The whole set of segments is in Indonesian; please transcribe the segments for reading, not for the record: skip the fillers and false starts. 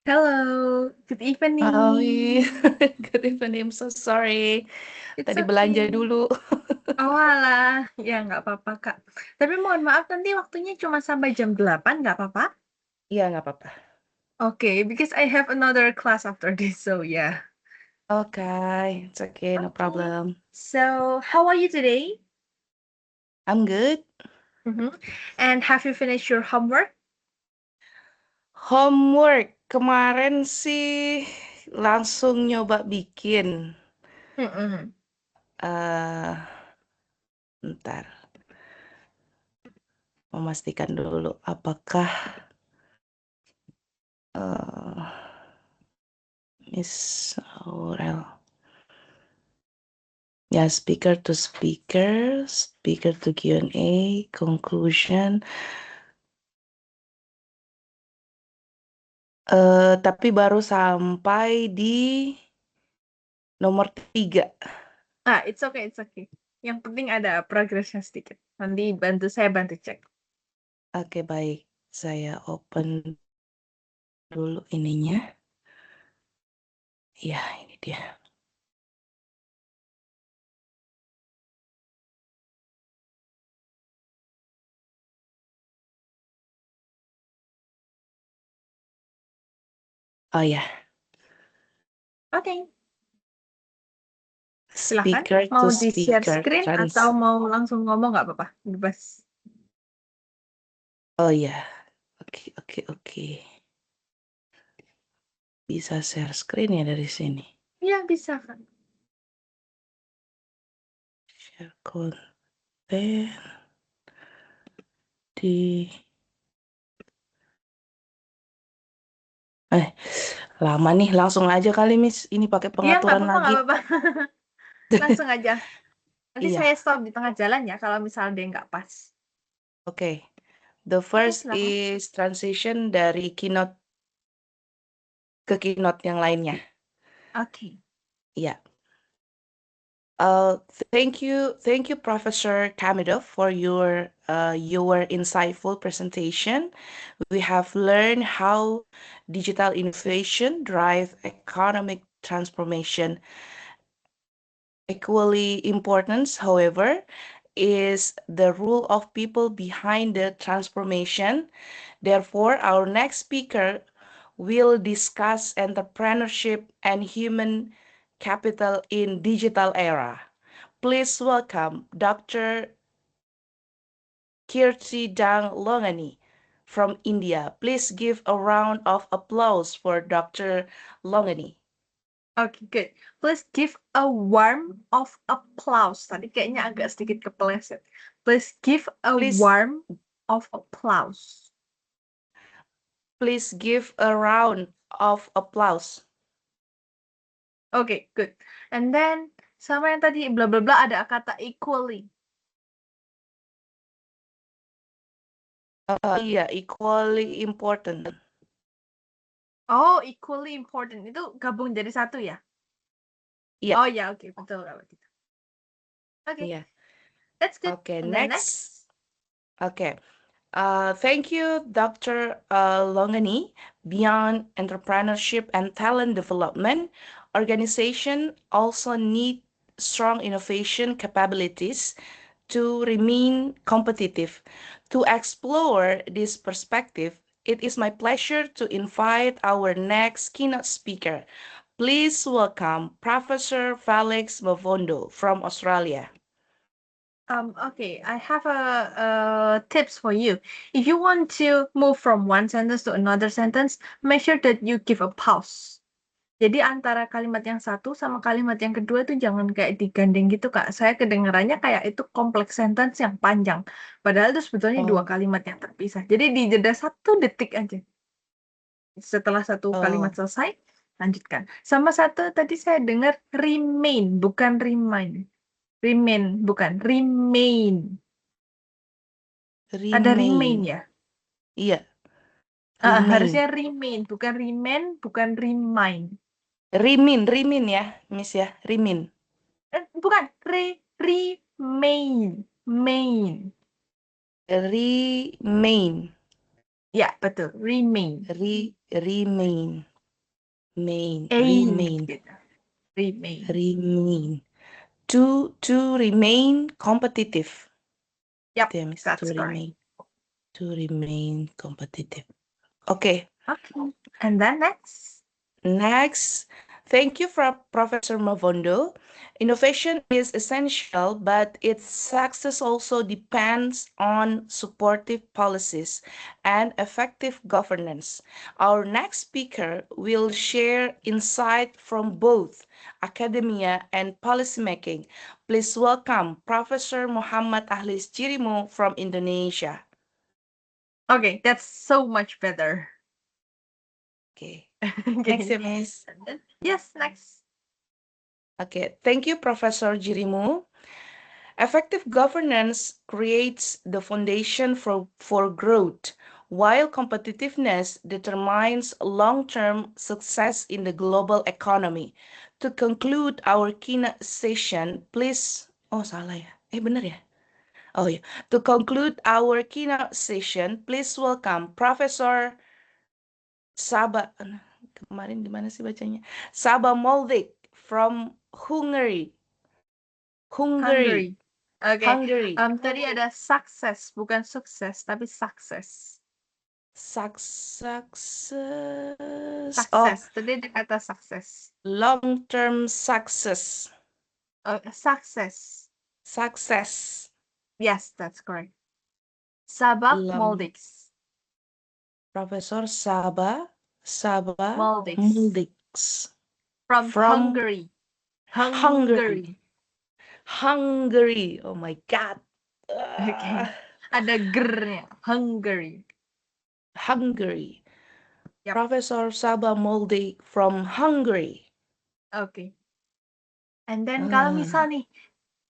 Hello, good Oh, evening. good evening. I'm so sorry. It's Tadi belanja okay. dulu. Oh alah, ya nggak apa-apa Kak. Tapi mohon maaf nanti waktunya cuma sampai jam 8, nggak apa-apa? Iya, nggak apa-apa. Okay, because I have another class after this, so yeah. Okay, it's okay, no Okay. problem. So, how are you today? I'm good. Mhm. And have you finished your homework? Homework kemarin sih langsung nyoba bikin. Mm-mm. eh Ntar, memastikan dulu apakah eh Miss Aurel. Ya, speaker to Q&A, conclusion. Tapi baru sampai di nomor 3. Ah, it's okay, it's okay. Yang penting ada progresnya sedikit. Nanti saya bantu cek. Oke, baik. Saya open dulu ininya. Ya, ini dia. Oh ya, Oke, silakan. speaker Mau to di-share speaker screen trans. atau mau langsung ngomong nggak apa-apa? Bebas. Oh ya, oke, oke, oke. Bisa share screen ya dari sini. Iya, bisa kan. Share content di... Lama nih, langsung aja kali, Miss. Ini pakai Iya, nggak pengaturan apa-apa, lagi. nggak apa-apa. Langsung aja. Nanti Iya, saya stop di tengah jalan ya kalau misalnya dia nggak pas. oke. The Oke, first silakan. is transition dari keynote ke keynote yang lainnya. Oke. Iya. Uh, thank you, Professor Kamidov, for your insightful presentation. We have learned how digital innovation drive economic transformation. Equally important, however, is the role of people behind the transformation. Therefore, our next speaker will discuss entrepreneurship and human capital in digital era. Please welcome Dr. Kirti Dang Longani from India. Please give a round of applause for Dr. Longani. Oke, good. Please give a warm of applause. Tadi kayaknya agak sedikit kepleset. Please give a Please, warm of applause. please give a round of applause. Oke, good. And then, sama yang tadi bla bla bla ada kata equally. Iya, equally important. Oh, equally important. Itu gabung jadi satu ya? Iya, Oh ya, oke. Betul kalau gitu. Oke, iya. that's good. Okay, And then next. next. Okay. Thank you, Dr. Longani. Beyond entrepreneurship and talent development, organization also need strong innovation capabilities to remain competitive. To explore this perspective, it is my pleasure to invite our next keynote speaker. Please welcome Professor Felix Mavondo from Australia. Okay, I have a tips for you. If you want to move from one sentence to another sentence, make sure that you give a pause. Jadi antara kalimat yang satu sama kalimat yang kedua itu jangan kayak digandeng gitu, Kak. Saya kedengarannya kayak itu kompleks sentence yang panjang. Padahal itu sebetulnya dua Oh, kalimat yang terpisah. Jadi di jeda 1 detik aja. Setelah satu kalimat oh, selesai, lanjutkan. Sama satu tadi saya dengar remain, bukan remind. Remain, bukan remain. Ada remain remain. ya? Iya, remain. Harusnya remain, bukan remain, bukan remind. Rimin ya, Miss ya, Rimin. Bukan, remain, main. Remain, Ya, betul, remain. remain. Main, Aim remain, gitu. Remain. remain. To remain competitive. Yep, Gitu ya, Miss. that's correct. To remain competitive. Okay. Okay. And then next. Next, thank you for Professor Mavondo. Innovation is essential, but its success also depends on supportive policies and effective governance. Our next speaker will share insight from both academia and policymaking. Please welcome Professor Muhammad Ahlis Chirimo from Indonesia. Okay, that's so much better. Okay. Next, Okay. Miss. And then, yes, next. Okay, thank you, Professor Jirimu. Effective governance creates the foundation for growth, while competitiveness determines long-term success in the global economy. To conclude our keynote session, please... Oh, salah ya. Bener ya? Oh ya. To conclude our keynote session, please welcome Professor Saba... Kemarin di mana sih bacanya? Saba Moldik from Hungary. Hungary. Okay. Hungary. Tadi ada success, bukan sukses, tapi success. Success. Oh, Success. Tadi ada kata success. long-term success. Success. Success. Yes, that's correct. Sabah Long. Moldix. Professor Saba Moldix. Muldix From from Hungary. Hungary. Hungary. Oh my God. Okay. Ada gernya. Hungary. Hungary. Yep. Professor Saba Moldik from Hungary. Okay. And then kalau misal nih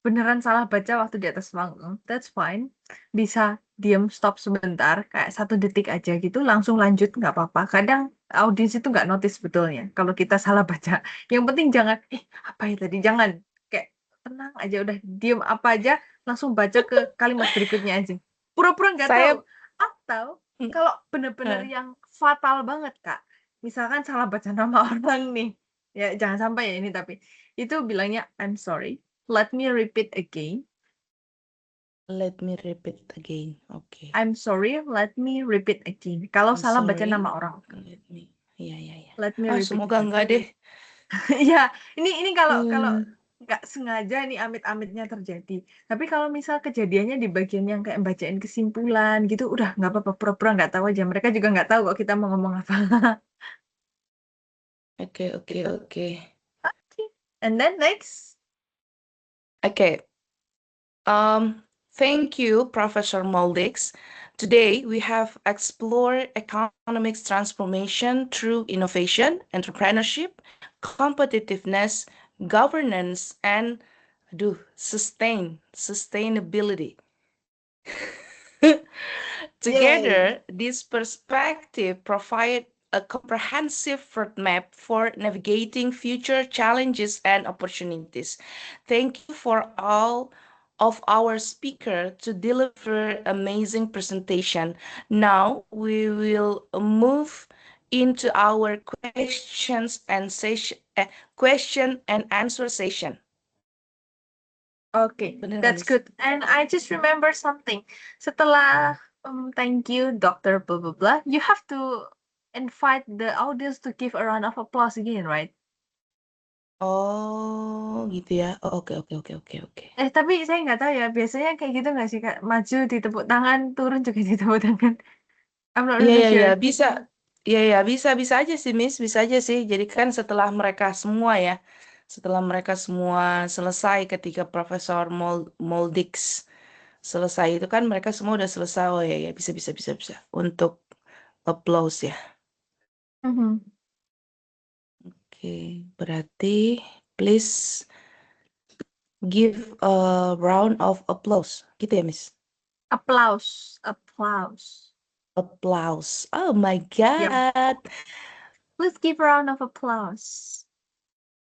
beneran salah baca waktu di atas panggung, that's fine. Bisa diem stop sebentar, kayak 1 detik aja gitu, langsung lanjut nggak apa-apa. Kadang audiens itu nggak notice sebetulnya kalau kita salah baca. Yang penting jangan, apa ya tadi? Jangan kayak tenang aja, udah diem apa aja, langsung baca ke kalimat berikutnya aja. Pura-pura nggak tahu. Saya Atau kalau bener-bener yang fatal banget, Kak. Misalkan salah baca nama orang nih, ya jangan sampai ya ini tapi itu bilangnya I'm sorry. Let me repeat again. Let me repeat again. Okay. I'm sorry, let me repeat again. Kalau I'm salah baca sorry. nama orang. Let me. Ya. Let me Ah, repeat semoga again. enggak deh. Ya, ini kalau nggak sengaja nih amit-amitnya terjadi. Tapi kalau misal kejadiannya di bagian yang kayak bacain kesimpulan gitu, udah nggak apa-apa, pura-pura nggak tahu aja. Mereka juga nggak tahu kok kita mau ngomong apa. Okay. Okay. And then next. Okay. Thank you, Professor Moldix. Today, we have explored economics transformation through innovation, entrepreneurship, competitiveness, governance, and sustainability. Together, this perspective provides a comprehensive roadmap for navigating future challenges and opportunities. Thank you for all of our speakers to deliver amazing presentation. Now we will move into our question and answer session. Okay, Bener nggak, that's Miss? good. And I just remember something. Setelah thank you, Dr. Blah blah blah, you have to invite the audience to give a round of applause again, right? Oh, gitu ya. Oh, oke. Tapi saya nggak tahu ya, biasanya kayak gitu nggak sih, Kak? Maju ditepuk tangan, turun juga ditepuk tangan. I'm not really Iya, sure. bisa. Iya, bisa aja sih, Miss. Bisa aja sih. Jadi kan setelah mereka semua ya, setelah mereka semua selesai ketika Profesor Moldix selesai itu kan mereka semua udah selesai. Oh ya, bisa. Untuk applause ya. Mhm. Oke, berarti please give a round of applause. Gitu ya, Miss? Applause. Applause. Oh my Yep. God. Please give a round of applause.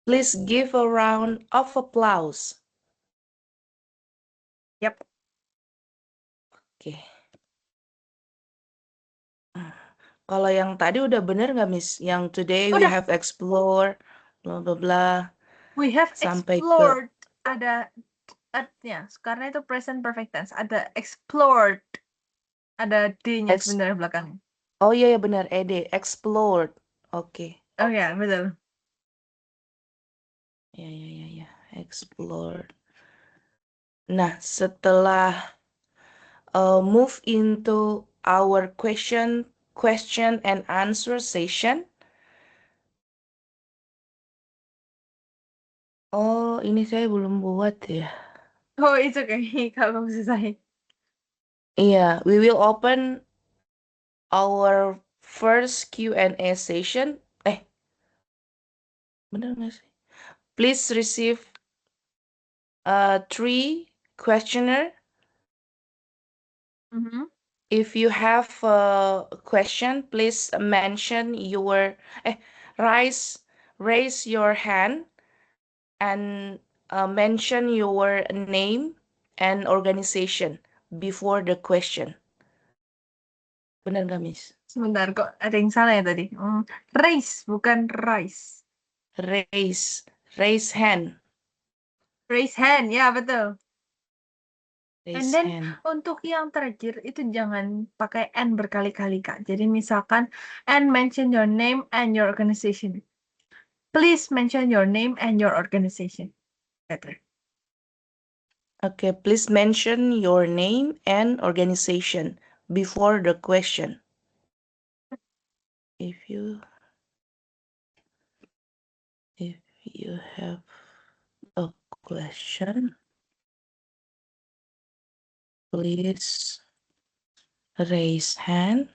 Please give a round of applause. Yep. Oke. Kalau yang tadi udah bener nggak, Miss? Yang today we Udah, have explore, bla bla bla, we have sampai ke explored. Ada at-nya, karena itu present perfect tense. Ada explored. Ada D-nya ex. sebenarnya belakangnya. Oh iya ya benar, explored. Oke. Oh ya, betul. Ya, explored. Nah, setelah move into our question and answer session. Oh, ini saya belum buat ya. Oh, it's okay kalau kamu selesai. Iya, we will open our first Q&A session. Bener nggak sih? Please receive 3 questionnaire. Mhm. If you have a question, please mention your raise your hand and mention your name and organization before the question. Benar nggak, Miss? Sebentar kok ada yang salah ya tadi. Race bukan rice. Raise hand. Raise hand, ya betul. And Raise then hand. untuk yang terakhir itu jangan pakai and berkali-kali Kak. Jadi misalkan and mention your name and your organization. Please mention your name and your organization. Better. Okay, please mention your name and organization before the question. If you have a question, please raise hand.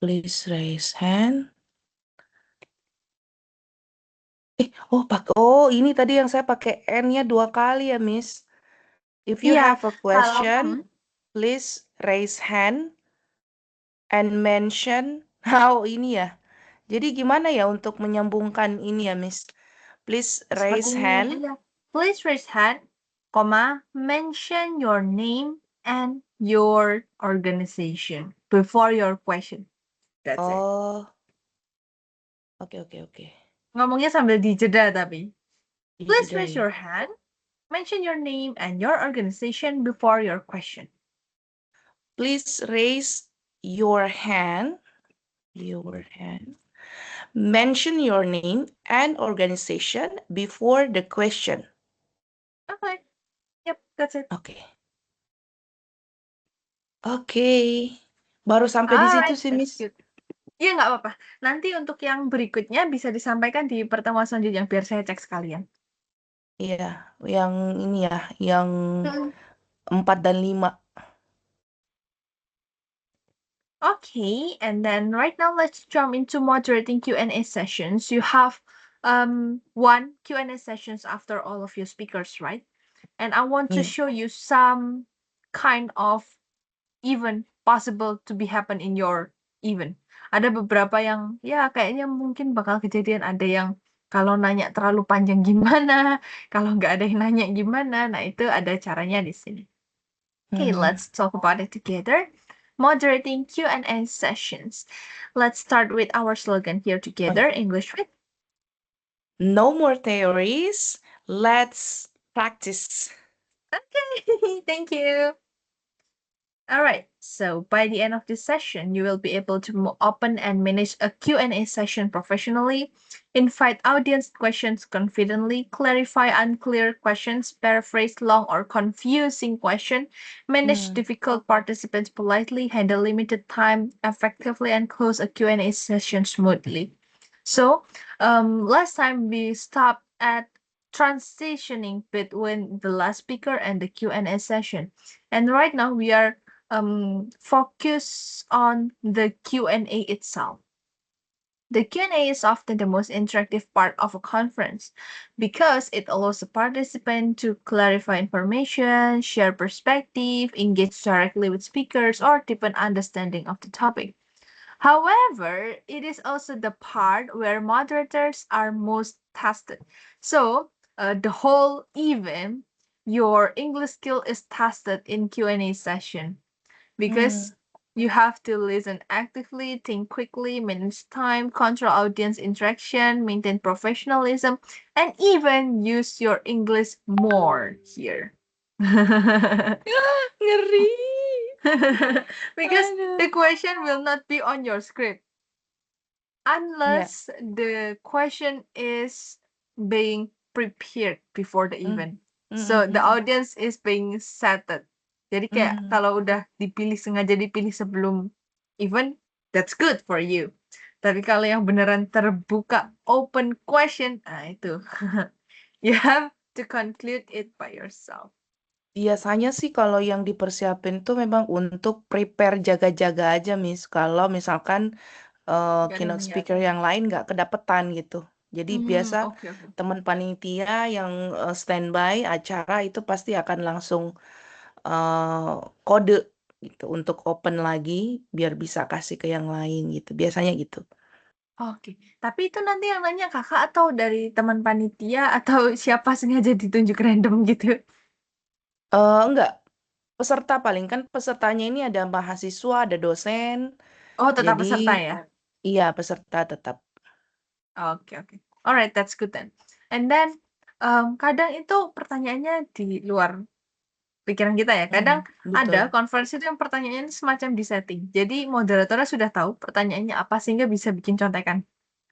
Please raise hand. Ini tadi yang saya pakai N-nya 2 kali ya, Miss. If you Iya, have a kalau question, please raise hand and mention. Ini ya. Jadi gimana ya untuk menyambungkan ini ya, Miss? Please raise seperti ini hand. aja. Please raise hand, comma, mention your name and your organization before your question. That's it. Oh. Oke. Ngomongnya sambil dijeda tapi. Please Dijeda raise ya. your hand, mention your name and your organization before your question. Please raise your hand. Mention your name and organization before the question. Okay. Yep, that's it. Oke. Baru sampai di situ Alright, sih, that's Miss. good. Iya, nggak apa-apa. Nanti untuk yang berikutnya bisa disampaikan di pertemuan selanjutnya, biar saya cek sekalian. Iya, yang ini ya, yang Mm. 4 dan 5. Okay, and then right now let's jump into moderating Q&A sessions. You have one Q&A sessions after all of your speakers, right? And I want to Iya. show you some kind of event possible to be happen in your event. Ada beberapa yang ya kayaknya mungkin bakal kejadian, ada yang kalau nanya terlalu panjang gimana, kalau nggak ada yang nanya gimana. Nah, itu ada caranya di sini. Okay, let's talk about it together. Moderating Q&A sessions. Let's start with our slogan here together, English with. No more theories. Let's practice. Okay, thank you. All right, so by the end of this session, you will be able to open and manage a Q&A session professionally, invite audience questions confidently, clarify unclear questions, paraphrase long or confusing question, manage difficult participants politely, handle limited time effectively, and close a Q&A session smoothly. So, last time we stopped at transitioning between the last speaker and the Q&A session. And right now we are focus on the Q&A itself. The Q&A is often the most interactive part of a conference because it allows the participant to clarify information, share perspective, engage directly with speakers, or deepen understanding of the topic. However, it is also the part where moderators are most tested. So, the whole event, your English skill is tested in Q&A session because You have to listen actively, think quickly, manage time, control audience interaction, maintain professionalism, and even use your English more here. Ngeri. Because the Aduh. question will not be on your script Ya. unless the question is being prepared before the Mm, event. mm, So mm, the mm, audience is being setted. Jadi kayak mm. kalau udah sengaja dipilih sebelum event, that's good for you. Tapi kalau yang beneran terbuka open question, nah itu you have to conclude it by yourself. Biasanya sih kalau yang dipersiapin tuh memang untuk prepare jaga-jaga aja, Miss. Kalau misalkan Gak ada keynote yang speaker liatin. yang lain nggak kedapetan gitu. Jadi biasa Oke. teman panitia yang standby acara itu pasti akan langsung eh, kode gitu untuk open lagi biar bisa kasih ke yang lain gitu. Biasanya gitu. Oke, tapi itu nanti yang nanya kakak atau dari teman panitia atau siapa sengaja ditunjuk random gitu? Enggak, peserta paling kan pesertanya ini ada mahasiswa, ada dosen. Oh, tetap Jadi peserta ya? iya peserta tetap. Oke. Alright, that's good then. And then, kadang itu pertanyaannya di luar pikiran kita ya. Kadang ada Betul. conference itu yang pertanyaannya semacam disetting. Jadi moderatornya sudah tahu pertanyaannya apa sehingga bisa bikin contekan.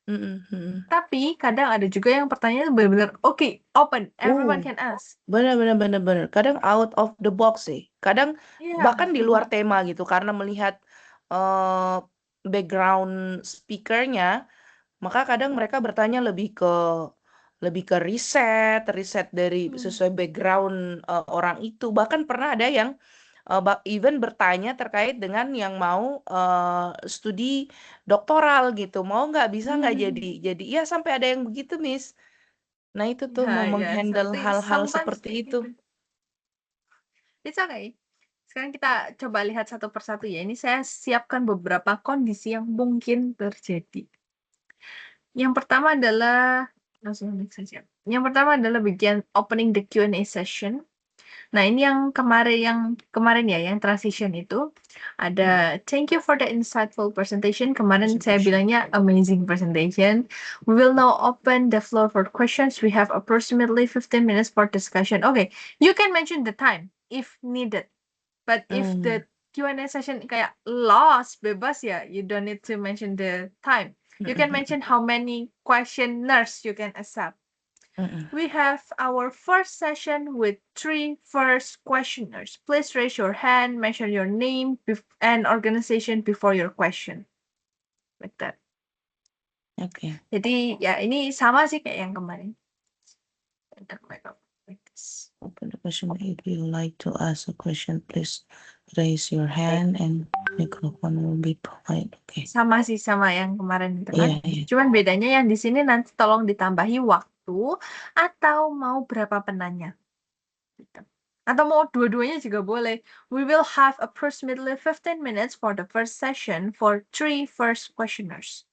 Mm-mm, mm-mm. Tapi kadang ada juga yang pertanyaannya benar-benar oke, open, everyone Uh, can ask. benar. Kadang out of the box sih. Kadang Iya. bahkan di luar tema gitu karena melihat eh, background speakernya, maka kadang mereka bertanya lebih ke riset dari Hmm. sesuai background orang itu. Bahkan pernah ada yang even bertanya terkait dengan yang mau studi doktoral gitu. Mau nggak bisa nggak jadi iya sampai ada yang begitu, Miss. Nah, itu tuh mau Ya, menghandle seperti hal-hal sometimes seperti kayak itu. gitu. It's okay. Sekarang kita coba lihat satu persatu ya. Ini saya siapkan beberapa kondisi yang mungkin terjadi. Yang pertama adalah langsung next saja. Yang pertama adalah bagian opening the Q&A session. Nah, ini yang kemarin ya, yang transition itu ada thank you for the insightful presentation. Kemarin saya bilangnya amazing presentation. We will now open the floor for questions. We have approximately 15 minutes for discussion. Okay, you can mention the time if needed. But if Hmm. the Q&A session kayak lost, bebas ya, you don't need to mention the time. You can mention how many questioners you can accept. Mm-mm. We have our first session with 3 first questioners. Please raise your hand, mention your name and organization before your question. Like that. Okay. Jadi ya ini sama sih kayak yang kemarin. Like this. Open the question. If you like to ask a question, please raise your hand and microphone will be provided. Okay. Sama sih sama yang kemarin itu kan. Iya. Cuman bedanya yang di sini nanti tolong ditambahi waktu atau mau berapa penanya. Gitu. Atau mau dua-duanya juga boleh. We will have approximately 15 minutes for the first session for 3 first questioners.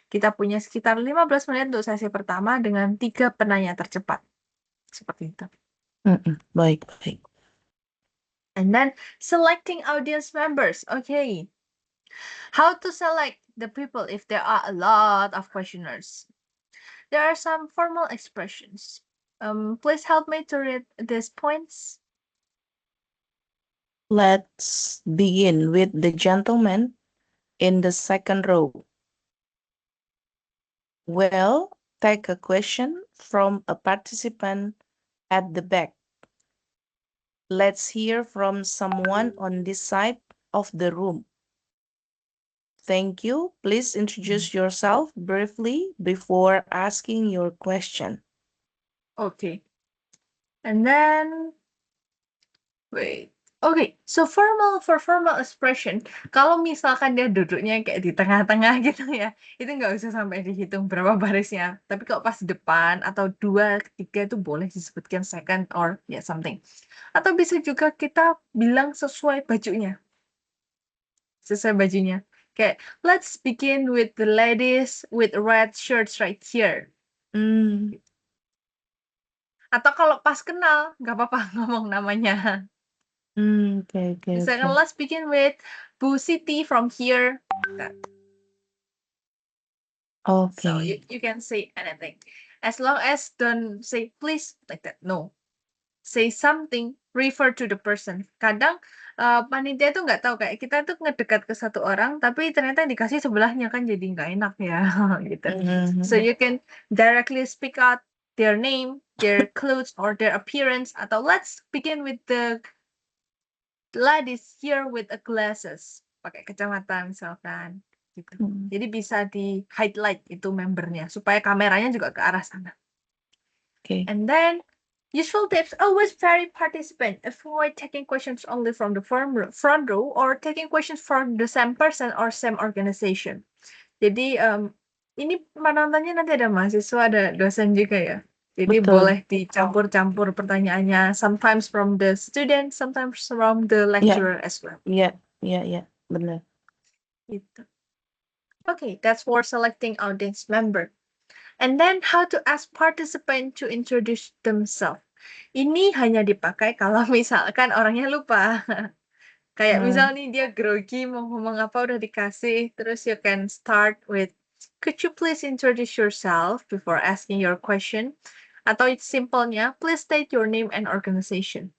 Kita punya sekitar 15 menit untuk sesi pertama dengan 3 penanya tercepat. Seperti itu. Baik. And then selecting audience members. Okay. How to select the people if there are a lot of questioners? There are some formal expressions. Please help me to read these points. Let's begin with the gentleman in the second row. Well, take a question from a participant at the back. Let's hear from someone on this side of the room. Thank you. Please introduce yourself briefly before asking your question. Okay. And then, wait. Okay, so for formal expression, kalau misalkan dia duduknya kayak di tengah-tengah gitu ya, itu nggak usah sampai dihitung berapa barisnya. Tapi kalau pas di depan atau 2, 3 itu boleh disebutkan second or ya something. Atau bisa juga kita bilang sesuai bajunya. Sesuai bajunya. Kayak, let's begin with the ladies with red shirts right here. Atau kalau pas kenal, nggak apa-apa ngomong namanya. Okay, okay, Misalkan okay. let's begin with Bu Siti from here. That. So Okay. you can say anything. As long as don't say please like that. No. Say something, refer to the person. Kadang panitia tuh nggak tahu kayak kita tuh ngedekat ke satu orang, tapi ternyata dikasih sebelahnya kan jadi nggak enak ya gitu. So Mhm. you can directly speak out their name, their clothes, or their appearance. Atau let's begin with the ladies here with a glasses, pakai kacamata misalkan. Gitu. Hmm. Jadi bisa di highlight itu membernya supaya kameranya juga ke arah sana. Okay. And then, useful tips, always vary participant. Avoid taking questions only from the front row or taking questions from the same person or same organization. Jadi, ini penontonnya nanti ada mahasiswa, ada dosen juga ya. Jadi Betul. boleh dicampur-campur pertanyaannya. Sometimes from the student, sometimes from the lecturer as well. Iya, benar. Gitu. Okay, that's for selecting audience member. And then how to ask participant to introduce themselves. Ini hanya dipakai kalau misalkan orangnya lupa. Kayak misal nih dia grogi mau ngomong apa udah dikasih, terus you can start with, could you please introduce yourself before asking your question? Atau it's simpelnya, please state your name and organization.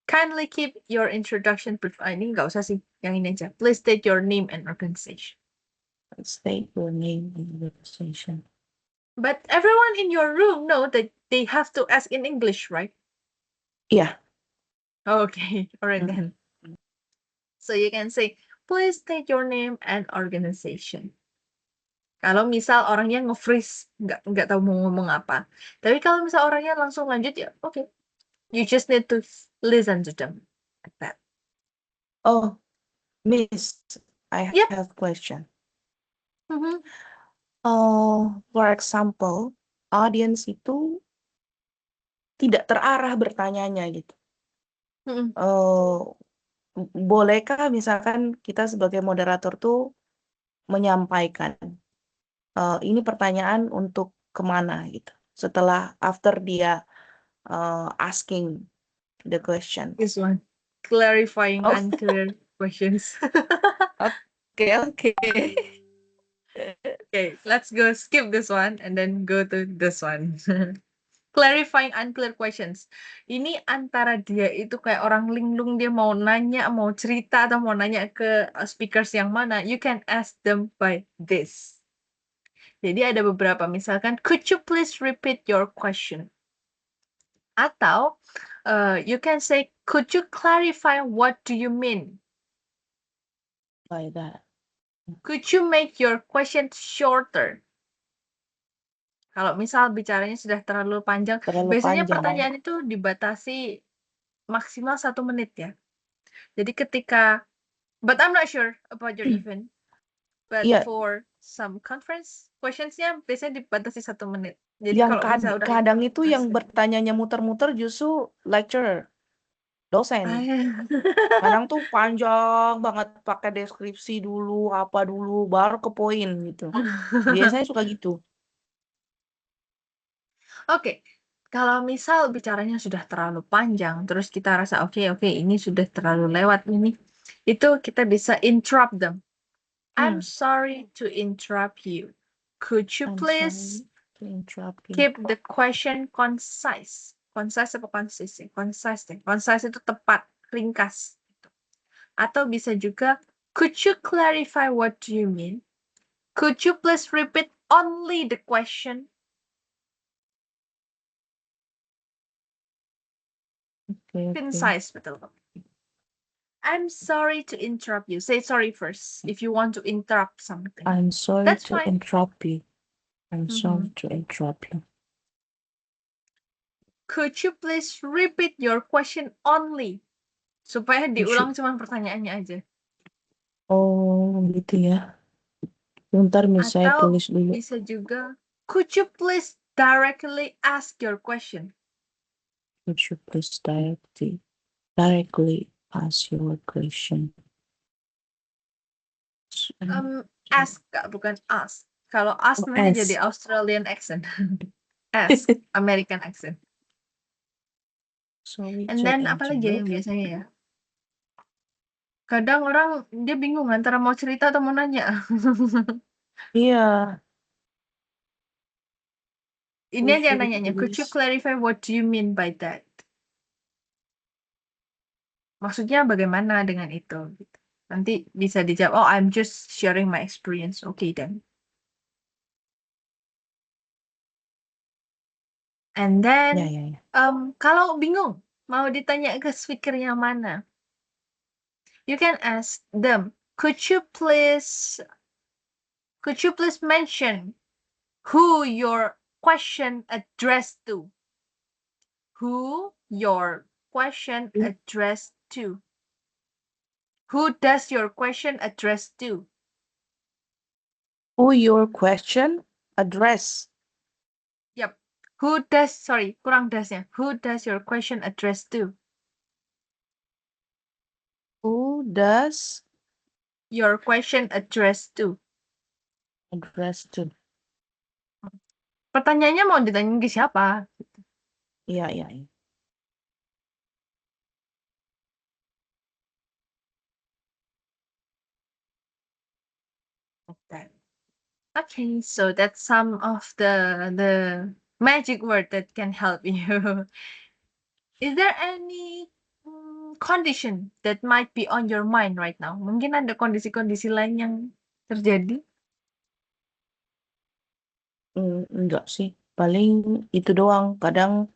Kindly keep your introduction brief. Ini nggak usah sih, yang ini aja. Please state your name and organization. State your name and organization. But everyone in your room know that they have to ask in English, right? Iya. Okay, all right Hmm. then. So you can say, please state your name and organization. Kalau misal orangnya nge-freeze, nggak tahu mau ngomong apa. Tapi kalau misal orangnya langsung lanjut ya, okay. You just need to listen to them like that. Oh, Miss, I Yep. have question. Mhm. For example, audience itu tidak terarah bertanyanya gitu. Mhm. Bolehkah misalkan kita sebagai moderator tuh menyampaikan ini pertanyaan untuk kemana gitu. Setelah after dia asking the question. This one. Clarifying Oh, unclear questions. okay. Okay, let's go skip this one and then go to this one. Clarifying unclear questions. Ini antara dia itu kayak orang linglung, dia mau nanya, mau cerita, atau mau nanya ke speakers yang mana, you can ask them by this. Jadi ada beberapa, misalkan, could you please repeat your question? Atau, you can say, could you clarify what do you mean? By that. Could you make your question shorter? Kalau misal bicaranya sudah terlalu panjang, biasanya pertanyaan itu dibatasi maksimal 1 menit ya. Jadi ketika, but I'm not sure about your event, but Iya, for some conference questions-nya biasanya dibatasi 1 menit. Jadi yang kalau misal udah kadang itu yang masuk. bertanyanya muter-muter justru lecturer, dosen. Ah. Kadang tuh panjang banget pakai deskripsi dulu, apa dulu, baru ke poin gitu. Biasanya suka gitu. Oke, kalau misal bicaranya sudah terlalu panjang, terus kita rasa oke, ini sudah terlalu lewat ini, itu kita bisa interrupt them. I'm sorry to interrupt you. Could you I'm please sorry to interrupt you. keep the question concise? Concise apa concise? Concise deh. Concise itu tepat, ringkas. Atau bisa juga, could you clarify what do you mean? Could you please repeat only the question? Okay. Concise, betul. I'm sorry to interrupt you. Say sorry first if you want to interrupt something. I'm sorry That's to fine. interrupt you. I'm sorry Mhm. to interrupt you. Could you please repeat your question only? Supaya diulang cuma pertanyaannya aja. Oh, gitu ya. Bentar, Miss, saya Atau tulis dulu. bisa juga, could you please directly ask your question? Could you please directly ask your question? Ask, bukan ask. Kalau ask Oh, nanti ask. jadi Australian accent. Ask, American accent. Sorry And to then apa lagi ya yang interrupt. biasanya ya? Kadang orang dia bingung antara mau cerita atau mau nanya. Iya, Ini we aja should nanyanya. Could you please. clarify what do you mean by that? Maksudnya bagaimana dengan itu? Gitu. Nanti bisa dijawab, oh I'm just sharing my experience. Oke then. And then, Ya, ya, ya. kalau bingung, mau ditanya ke speaker yang mana? You can ask them, could you please mention who your question addressed to? Who your question addressed to? Who does your question address to? Who your question address? Yep. Who does, sorry, kurang dasnya. Who does your question address to? Who does Your question address to. address to? Pertanyaannya mau ditanyain ke siapa? Iya, iya, iya. Okay. Okay, so that's some of the magic word that can help you. Is there any condition that might be on your mind right now? Mungkin ada kondisi-kondisi lain yang terjadi? Enggak sih, paling itu doang. Kadang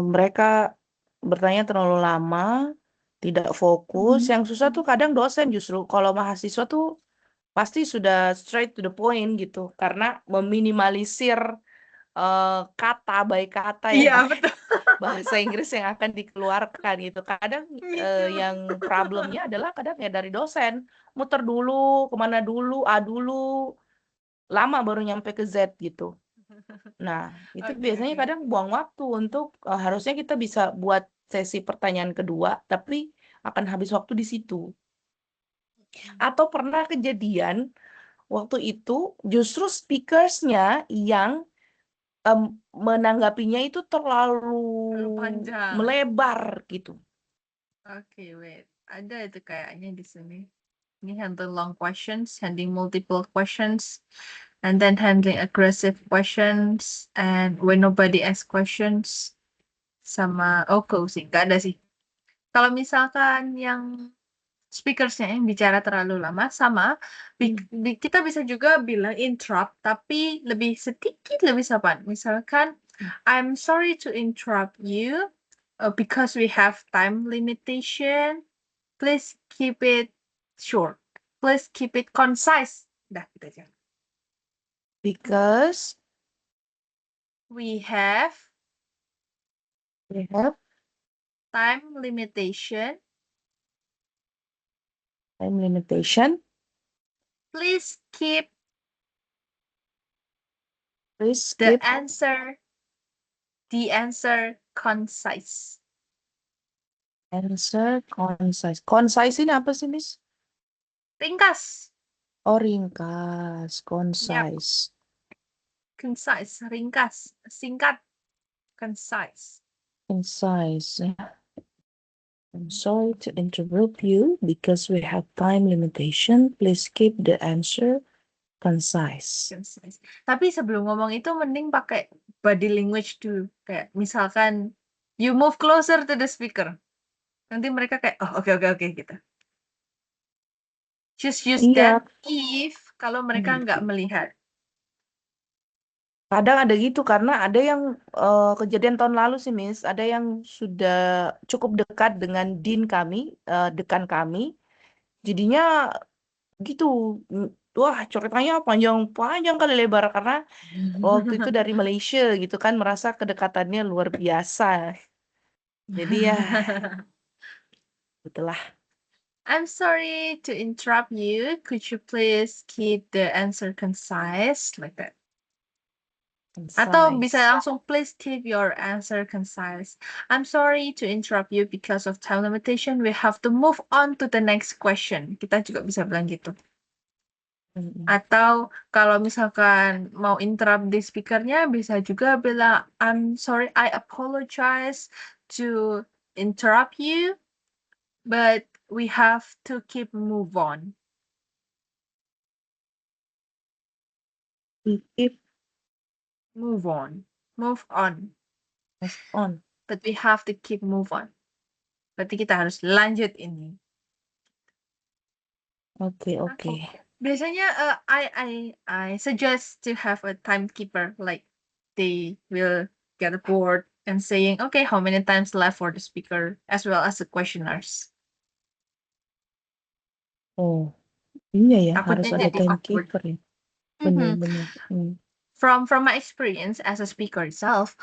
mereka bertanya terlalu lama, tidak fokus. Yang susah tuh kadang dosen justru. Kalau mahasiswa tuh pasti sudah straight to the point gitu, karena meminimalisir kata baik kata yang Iya, betul. bahasa Inggris yang akan dikeluarkan gitu. Kadang Me too. yang problemnya adalah kadang ya dari dosen, muter dulu, kemana dulu, A dulu, lama baru nyampe ke Z gitu. Nah, itu Oke, biasanya oke. kadang buang waktu untuk harusnya kita bisa buat sesi pertanyaan kedua, tapi akan habis waktu di situ. Atau pernah kejadian waktu itu justru speakersnya yang em, menanggapinya itu terlalu Terlalu panjang. melebar gitu. Oke, wait. Ada itu kayaknya di sini. Ini handle long questions, handling multiple questions, and then handling aggressive questions, and when nobody asks questions, sama closing. Gak ada sih. Kalau misalkan yang speakersnya yang bicara terlalu lama, sama kita bisa juga bilang interrupt, tapi lebih sedikit lebih sopan. Misalkan, I'm sorry to interrupt you, because we have time limitation. Please keep it short. Please keep it concise. Dah, gitu aja. Because We have we have time limitation. time limitation. Please keep Please the keep answer concise. answer concise. Concise ini apa sih, Miss? Ringkas. Oh, ringkas, Yep, concise. concise. Ringkas. Singkat. Concise. Concise. Yeah. I'm sorry to interrupt you because we have time limitation. Please keep the answer concise. Concise. Tapi sebelum ngomong itu mending pakai body language dulu. Kayak misalkan you move closer to the speaker. Nanti mereka kayak, oh oke oke oke gitu. Just use Iya, that if kalau mereka nggak melihat. kadang ada gitu karena ada yang kejadian tahun lalu sih, Miss. Ada yang sudah cukup dekat dengan dean kami, dekan kami. Jadinya gitu. Mm, Wah, ceritanya panjang-panjang kali lebar karena waktu itu dari Malaysia gitu kan merasa kedekatannya luar biasa. Jadi ya, itulah. I'm sorry to interrupt you. Could you please keep the answer concise like that? Atau bisa Concise. langsung please keep your answer concise. I'm sorry to interrupt you because of time limitation. We have to move on to the next question. Kita juga bisa bilang gitu. Mm-mm. Atau kalau misalkan mau interrupt di speakernya, bisa juga bilang, I'm sorry, I apologize to interrupt you, but we have to keep move on. If Move on. Move on. move on. But we have to keep move on. Berarti kita harus lanjut ini. Okay, Okay. okay. Biasanya I suggest to have a timekeeper, like they will get bored and saying, okay, how many times left for the speaker, as well as the questioners. Oh, iya ya, harus Takutnya ada jadi awkward. timekeeper ya. Mhm. Benar-benar. From my experience as a speaker itself,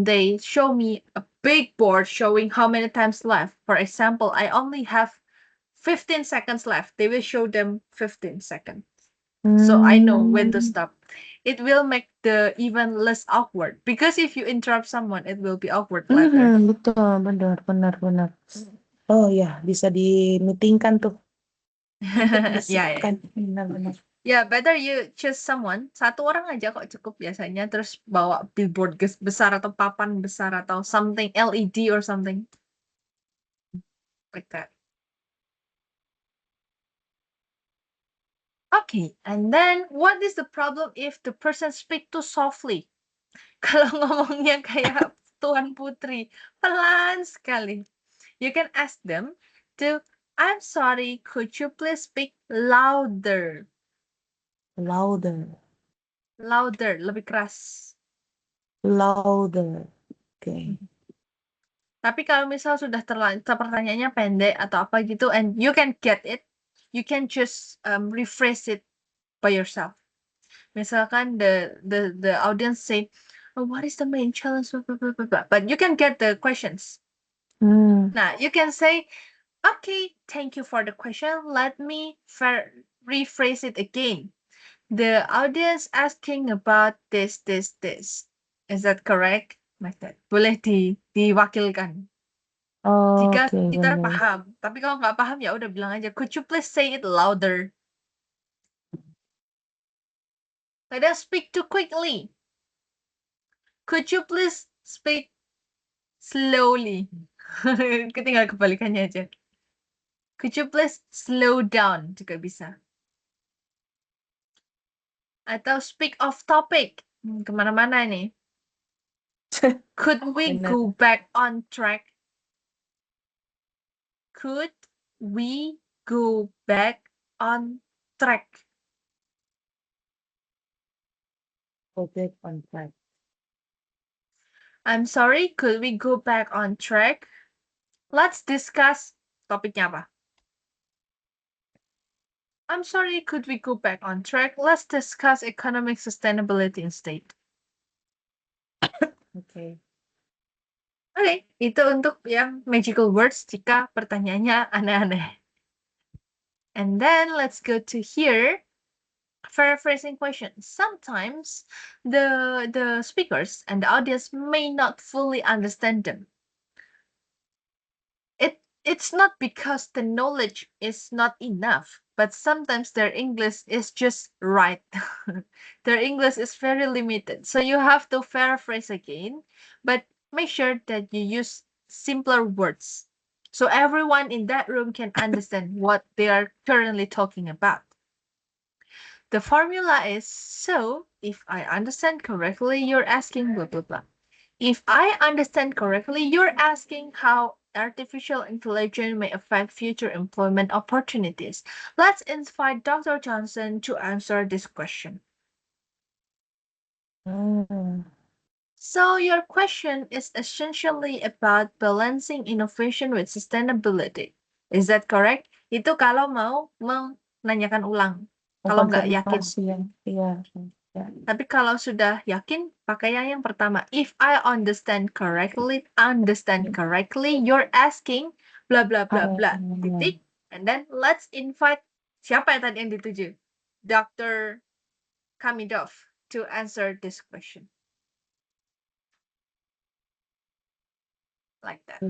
they show me a big board showing how many times left. For example, I only have 15 seconds left. They will show them 15 seconds. So I know when to stop. It will make the even less awkward because if you interrupt someone, it will be awkward later. Betul, benar. Oh ya, bisa dimitingkan tuh untuk Yeah, disipkan. Benar-benar. yeah, better you choose someone. Satu orang aja kok cukup biasanya. Terus bawa billboard besar atau papan besar atau something LED or something like that. Okay, and then what is the problem if the person speak too softly? Kalau ngomongnya kayak Tuan Putri, pelan sekali. You can ask them to, I'm sorry, could you please speak louder? Louder, Louder, lebih keras. louder. Oke. Tapi kalau misal sudah pertanyaannya pendek atau apa gitu, and you can get it, you can just rephrase it by yourself. Misalkan the audience say, oh, what is the main challenge? Blah, blah, blah, blah, blah. But you can get the questions. Nah, you can say, okay, thank you for the question. Let me rephrase it again. The audience asking about this. Is that correct? Like that. Boleh diwakilkan. Jika Oke, kita benar. paham. Tapi kalau nggak paham ya udah bilang aja, could you please say it louder? Kadang speak too quickly. Could you please speak slowly? Tinggal kebalikannya aja. Could you please slow down? Juga bisa. Atau speak off topic. Kemana-mana nih. Could we Benar. go back on track? Could we go back on track? Go back on track. I'm sorry, could we go back on track? Let's discuss topiknya apa? I'm sorry, could we go back on track? Let's discuss economic sustainability instead. Oke. Oke, itu untuk yang magical words jika pertanyaannya aneh-aneh. And then let's go to here. Paraphrasing questions. Sometimes the speakers and the audience may not fully understand them. It's not because the knowledge is not enough, but sometimes their English is just right. Their English is very limited. So you have to paraphrase again, but make sure that you use simpler words so everyone in that room can understand what they are currently talking about. The formula is, so if I understand correctly, you're asking blah, blah, blah. If I understand correctly, you're asking how artificial intelligence may affect future employment opportunities. Let's invite Dr. Johnson to answer this question. So your question is essentially about balancing innovation with sustainability. Is that correct? Itu kalau mau menanyakan ulang. Kalau nggak yakin. Konfirmasi yang iya. Tapi kalau sudah yakin, pakai yang pertama. If I understand correctly, you're asking bla bla bla bla. Titik. And then let's invite siapa yang tadi yang dituju? Dr. Kamidov to answer this question. Like that.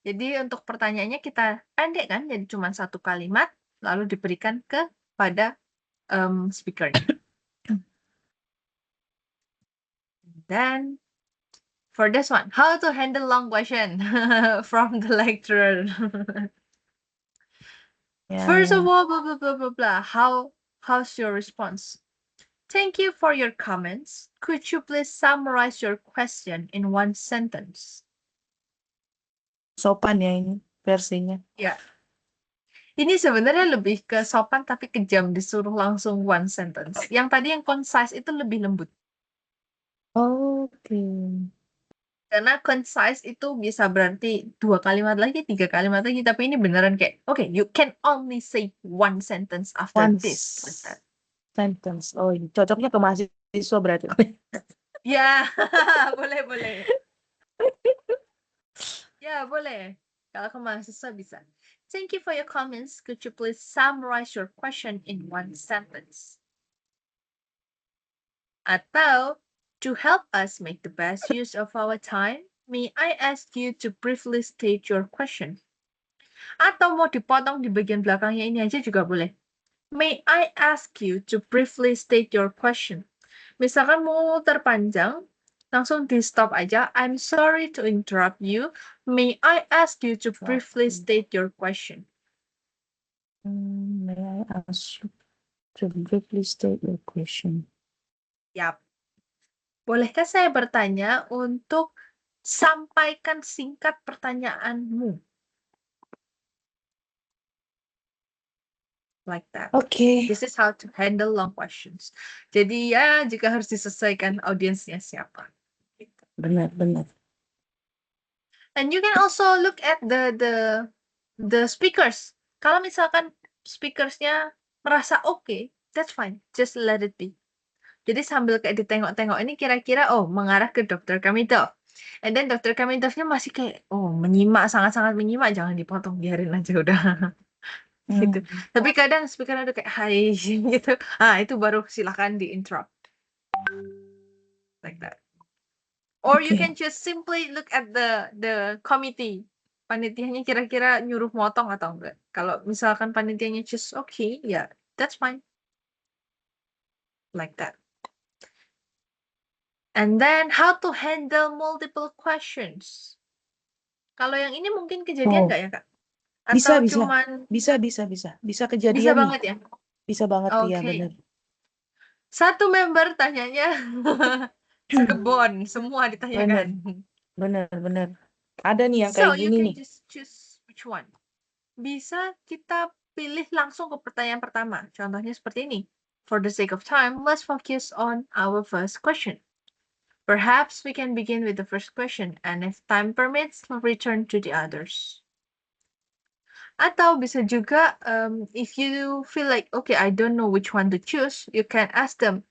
Jadi untuk pertanyaannya kita pendek kan, jadi cuma satu kalimat, lalu diberikan ke pada speakernya. Then for this one, how to handle long question from the lecturer. First of all, blah blah blah blah blah. How's your response? Thank you for your comments. Could you please summarize your question in one sentence? Sopan ya ini versinya. Ya. Ini sebenarnya lebih ke sopan tapi kejam, disuruh langsung one sentence. Yang tadi yang concise itu lebih lembut. Oke. Karena concise itu bisa berarti 2 kalimat lagi, 3 kalimat lagi, tapi ini beneran kayak, okay, you can only say one sentence after One this. Like that. sentence. Oh, ini cocoknya ke mahasiswa berarti. Ya, boleh. Ya, boleh. Kalau ke mahasiswa bisa. Thank you for your comments. Could you please summarize your question in one sentence? Atau, to help us make the best use of our time, may I ask you to briefly state your question? Atau mau dipotong di bagian belakangnya ini aja juga boleh. May I ask you to briefly state your question? Misalkan mau terpanjang, langsung di stop aja. I'm sorry to interrupt you. May I ask you to briefly state your question? May I ask you to briefly state your question? Yap. Bolehkah saya bertanya untuk sampaikan singkat pertanyaanmu? Like that. Oke. This is how to handle long questions. Jadi ya juga harus disesuaikan audiensnya siapa. Gitu. Benar. And you can also look at the speakers. Kalau misalkan speakersnya merasa okay, that's fine. Just let it be. Jadi sambil kayak ditengok-tengok ini kira-kira mengarah ke Dr. Kamidov. And then Dr. Kamidovnya masih kayak menyimak, sangat-sangat menyimak, jangan dipotong, biarin aja udah. Gitu. Tapi kadang speaker ada kayak hai gitu. Itu baru silakan di-interrupt. Like that. Or you can just simply look at the committee. Panitianya kira-kira nyuruh motong atau enggak. Kalau misalkan panitianya just okay, yeah, that's fine. Like that. And then how to handle multiple questions. Kalau yang ini mungkin kejadian nggak ya, Kak? Atau Bisa. cuman Bisa kejadian bisa nih. banget ya? Bisa banget ya, Oke. benar. Satu member tanyanya sekebon, semua ditanyakan. Benar. Ada nih yang So kayak you gini can nih. just choose which one. Bisa kita pilih langsung ke pertanyaan pertama. Contohnya seperti ini. For the sake of time, let's focus on our first question. Perhaps we can begin with the first question, and if time permits, we'll return to the others. Atau bisa juga, if you feel like, okay, I don't know which one to choose, you can ask them,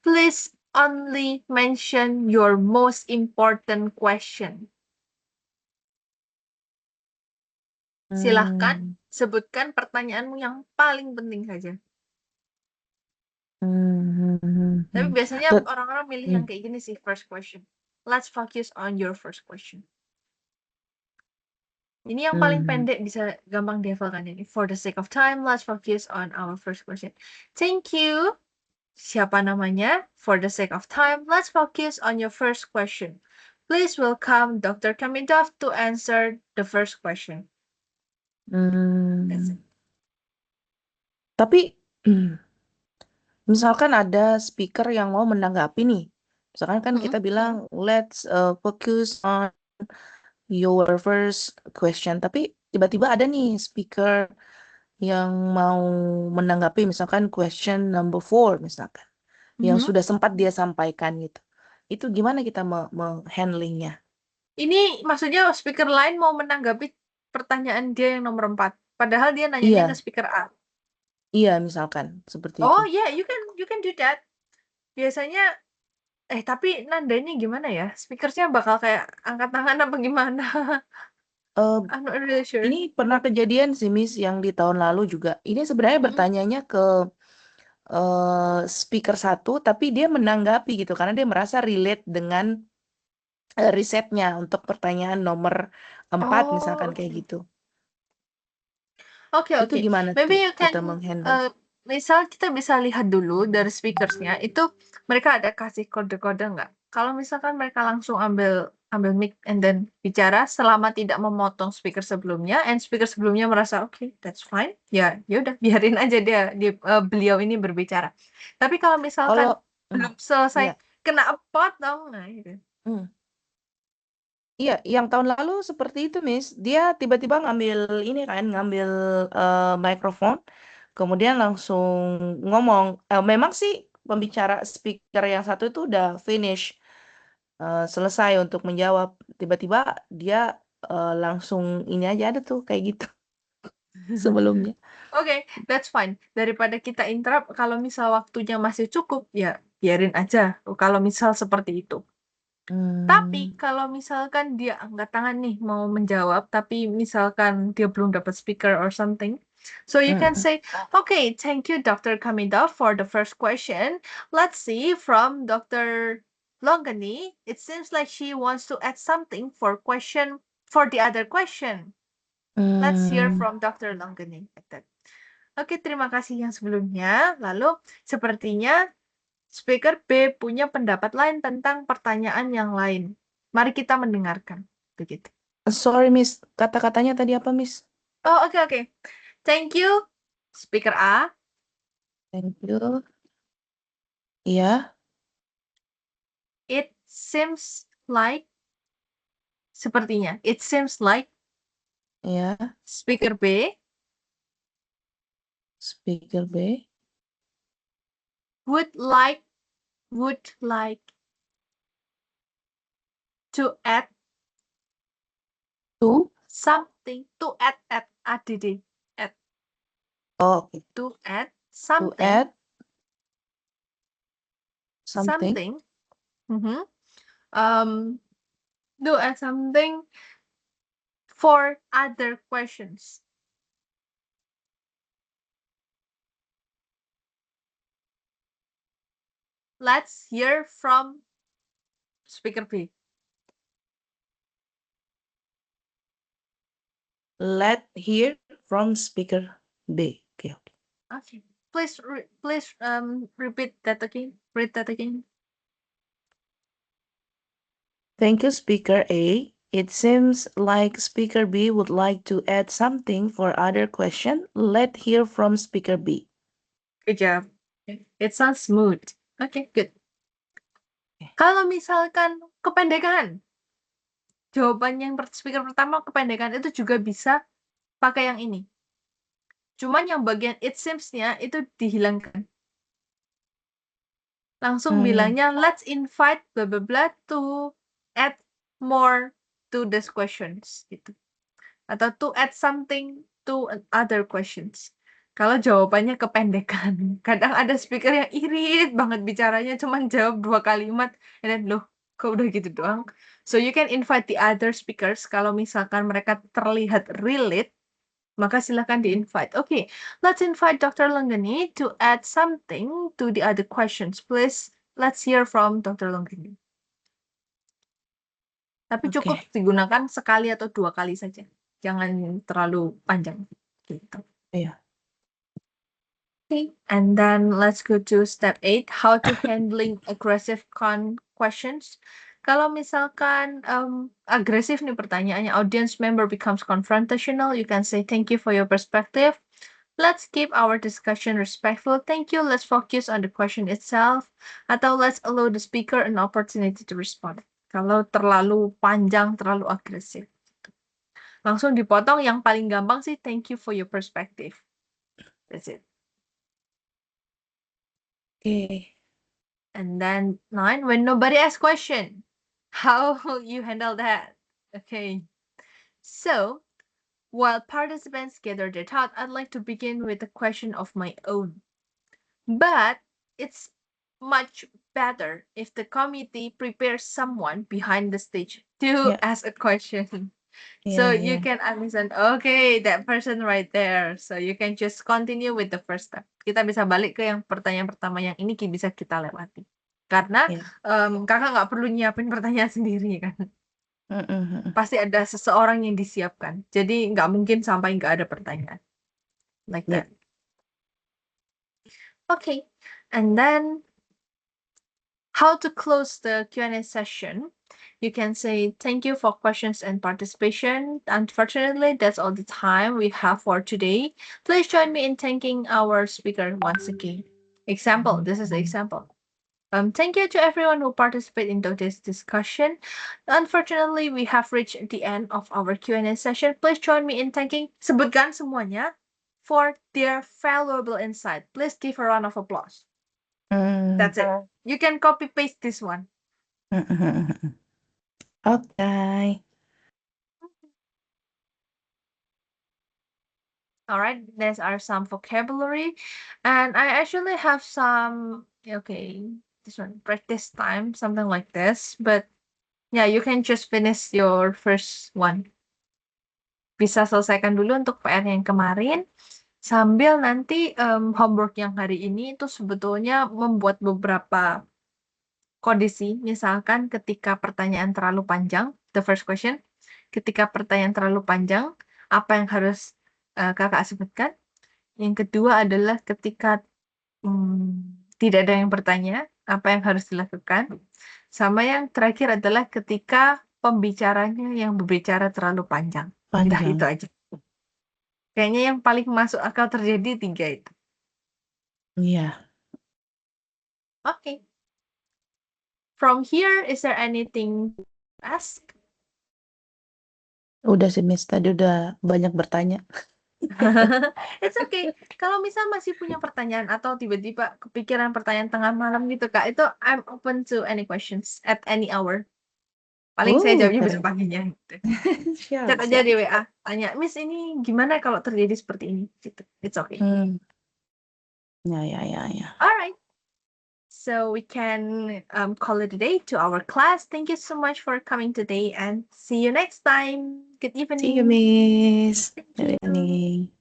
please only mention your most important question. Silahkan sebutkan pertanyaanmu yang paling penting saja. Tapi biasanya orang-orang milih yang kayak gini sih, first question. Let's focus on your first question. Ini yang paling pendek, bisa gampang dihafalkan ini. For the sake of time, let's focus on our first question. Thank you. Siapa namanya? For the sake of time, let's focus on your first question. Please welcome Dr. Kamidov to answer the first question. That's it. Tapi misalkan ada speaker yang mau menanggapi nih. Misalkan kan kita bilang let's focus on your first question. Tapi tiba-tiba ada nih speaker yang mau menanggapi misalkan question number 4 misalkan. Yang sudah sempat dia sampaikan gitu. Itu gimana kita menghandlingnya? Ini maksudnya speaker lain mau menanggapi pertanyaan dia yang nomor 4. Padahal dia nanyanya ke speaker A. Iya, misalkan seperti itu. Oh yeah, you can do that. Biasanya tapi nandanya gimana ya? Speakersnya bakal kayak angkat tangan apa gimana? I'm not really sure. Ini pernah kejadian sih, Miss, yang di tahun lalu juga. Ini sebenarnya bertanyanya ke speaker 1, tapi dia menanggapi gitu karena dia merasa relate dengan risetnya untuk pertanyaan nomor 4 misalkan kayak gitu. Okay. Itu gimana Maybe tuh you kita can menghandle? misal kita bisa lihat dulu dari speakersnya itu mereka ada kasih kode-kode nggak? Kalau misalkan mereka langsung ambil mic and then bicara selama tidak memotong speaker sebelumnya, and speaker sebelumnya merasa oke, that's fine, ya udah biarin aja beliau ini berbicara. Tapi kalau misalkan Kalau belum selesai ya, kena potong, nah itu. iya, yang tahun lalu seperti itu, Miss. Dia tiba-tiba ngambil ini kan, ngambil mikrofon, kemudian langsung ngomong. Memang sih pembicara speaker yang satu itu udah finish, selesai untuk menjawab. Tiba-tiba dia langsung ini aja ada tuh kayak gitu sebelumnya. Oke, that's fine. Daripada kita interrupt, kalau misal waktunya masih cukup, ya biarin aja. Kalau misal seperti itu. Tapi Hmm. kalau misalkan dia angkat tangan nih mau menjawab, tapi misalkan dia belum dapat speaker or something, so you can Mm-mm. say, okay, thank you, Dr. Kamida, for the first question. Let's see from Dr. Longani. It seems like she wants to add something for the other question. Let's hear Hmm. from Dr. Longani. Like that. Oke, terima kasih yang sebelumnya. Lalu, sepertinya speaker B punya pendapat lain tentang pertanyaan yang lain. Mari kita mendengarkan. Begitu. Sorry, Miss. Kata-katanya tadi apa, Miss? Oh, oke. Thank you, speaker A. Thank you. Iya, It seems like, sepertinya, it seems like iya. speaker B Speaker B. would like to add Two. something, to add, add, Oh, oke. to add To something, add something. something, mhm, um, to add something for other questions. Let's hear from speaker B. Let hear from speaker B. Okay. Okay. Please repeat that again. Read that again. Thank you, speaker A. It seems like speaker B would like to add something for other question. Let hear from speaker B. Good job. It sounds smooth. Okay, good. Kalau misalkan kependekan, jawaban yang speaker pertama kependekan itu juga bisa pakai yang ini. Cuman yang bagian it seems-nya itu dihilangkan. Langsung bilangnya let's invite blah blah blah to add more to these questions gitu. Atau to add something to other questions. Kalau jawabannya kependekan. Kadang ada speaker yang irit banget bicaranya cuman jawab 2 kalimat and then loh, kok udah gitu doang. So you can invite the other speakers kalau misalkan mereka terlihat relate, maka silakan di-invite. Okay, let's invite Dr. Lenggeni to add something to the other questions. Please, let's hear from Dr. Lenggeni. Tapi cukup digunakan sekali atau 2 kali saja. Jangan terlalu panjang. Gitu. Iya. Okay, and then let's go to step 8, how to handling aggressive questions. Kalau misalkan agresif nih pertanyaannya, audience member becomes confrontational, you can say thank you for your perspective. Let's keep our discussion respectful. Thank you. Let's focus on the question itself. Atau let's allow the speaker an opportunity to respond. Kalau terlalu panjang, terlalu agresif. Langsung dipotong, yang paling gampang sih thank you for your perspective. That's it. Okay. And then 9, when nobody asks question, how you handle that? Okay. So, while participants gather their thought, I'd like to begin with a question of my own. But it's much better if the committee prepares someone behind the stage to Yeah. ask a question. So you can understand, okay, that person right there. So you can just continue with the first step. Kita bisa balik ke yang pertanyaan pertama yang ini bisa kita lewati. Karena kakak nggak perlu nyiapin pertanyaan sendiri kan. Pasti ada seseorang yang disiapkan. Jadi nggak mungkin sampai nggak ada pertanyaan. Like that. Okay, and then how to close the Q&A session. You can say thank you for questions and participation. Unfortunately, that's all the time we have for today. Please join me in thanking our speaker once again. Example, this is the example. Thank you to everyone who participated in today's discussion. Unfortunately, we have reached the end of our Q&A session. Please join me in thanking, sebutkan semuanya, for their valuable insight. Please give a round of applause. That's it. You can copy paste this one. Okay. All right, these are some vocabulary, and I actually have some. Okay, this one practice time, something like this. But yeah, you can just finish your first one. Bisa selesaikan dulu untuk PR yang kemarin, sambil nanti homework yang hari ini itu sebetulnya membuat beberapa kondisi. Misalkan ketika pertanyaan terlalu panjang, the first question, ketika pertanyaan terlalu panjang, apa yang harus kakak sebutkan? Yang kedua adalah ketika tidak ada yang bertanya, apa yang harus dilakukan? Sama yang terakhir adalah ketika pembicaranya yang berbicara terlalu panjang. Udah Panjang. itu aja. Kayaknya yang paling masuk akal terjadi 3 itu. Iya. Okay. From here, is there anything to ask? Udah sih, Miss. Tadi udah banyak bertanya. It's okay. Kalau misal masih punya pertanyaan atau tiba-tiba kepikiran pertanyaan tengah malam gitu, Kak, itu I'm open to any questions at any hour. Paling saya jawabnya besok Keren. paginya gitu. Siap, Chat aja siap. di WA, tanya, "Miss ini gimana kalau terjadi seperti ini?" Gitu. It's okay. Ya. Alright. So we can call it a day to our class. Thank you so much for coming today and see you next time. Good evening. See you, Miss. Thank Good you. evening.